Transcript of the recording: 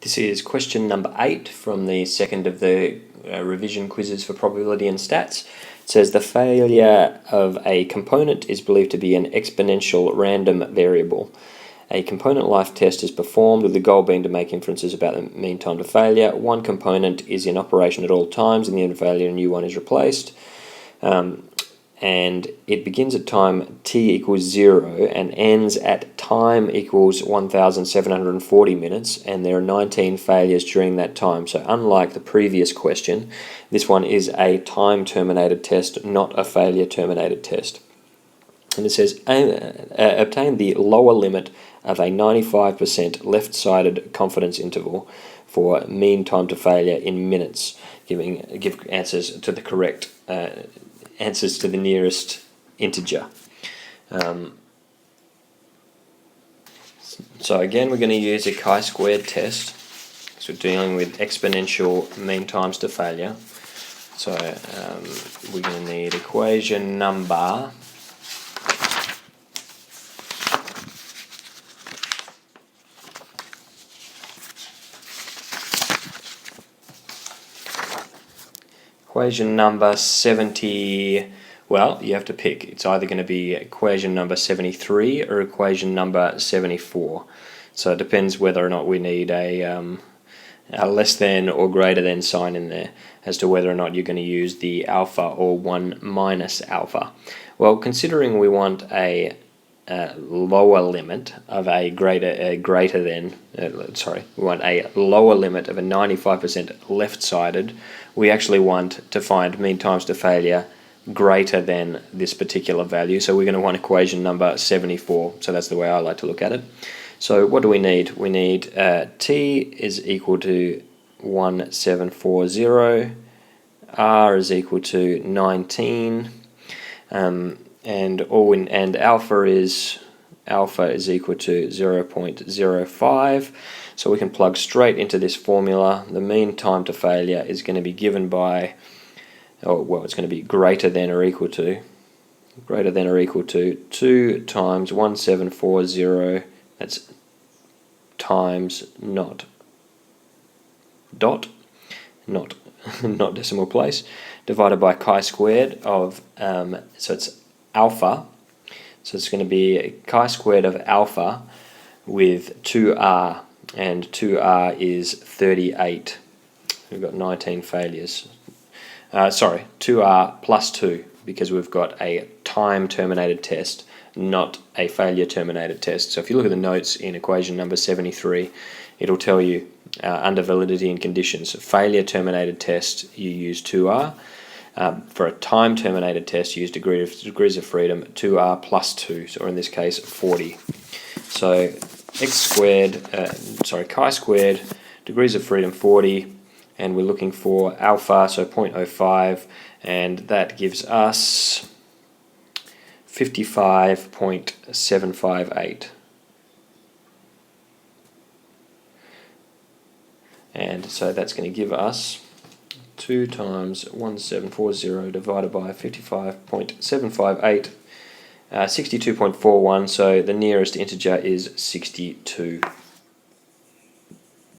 This is question number 8 from the second of the revision quizzes for probability and stats. It says the failure of a component is believed to be an exponential random variable. A component life test is performed with the goal being to make inferences about the mean time to failure. One component is in operation at all times. In the event of failure, a new one is replaced. And it begins at time t equals 0 and ends at time equals 1740 minutes, and there are 19 failures during that time. So unlike the previous question, this one is a time terminated test, not a failure terminated test. And it says obtain the lower limit of a 95% left-sided confidence interval for mean time to failure in minutes, give answers to the correct answers to the nearest integer. So again, we're going to use a chi-squared test. So we're dealing with exponential mean times to failure. So we're going to need equation number equation number 70, well, you have to pick. It's either going to be equation number 73 or equation number 74. So it depends whether or not we need a less than or greater than sign in there as to whether or not you're going to use the alpha or 1 minus alpha. Well, considering we want a lower limit of we want a lower limit of a 95% left-sided, we actually want to find mean times to failure greater than this particular value, so we're going to want equation number 74. So that's the way I like to look at it. So what do we need? We need t is equal to 1740, r is equal to 19, and alpha is equal to 0.05. So we can plug straight into this formula. The mean time to failure is going to be given by, it's going to be greater than or equal to 2 times 1740, that's times not decimal place, divided by chi-squared of, so it's alpha, so it's going to be chi-squared of alpha with 2r, and 2r is 38. We've got 19 failures. 2r plus 2, because we've got a time terminated test, not a failure terminated test. So if you look at the notes in equation number 73, it'll tell you under validity and conditions, failure terminated test, you use 2r. For a time terminated test, you use degrees of freedom 2r plus 2, or in this case 40. So chi-squared, degrees of freedom 40, and we're looking for alpha, so 0.05, and that gives us 55.758. And so that's going to give us 2 times 1740 divided by 55.758, 62.41, so the nearest integer is 62.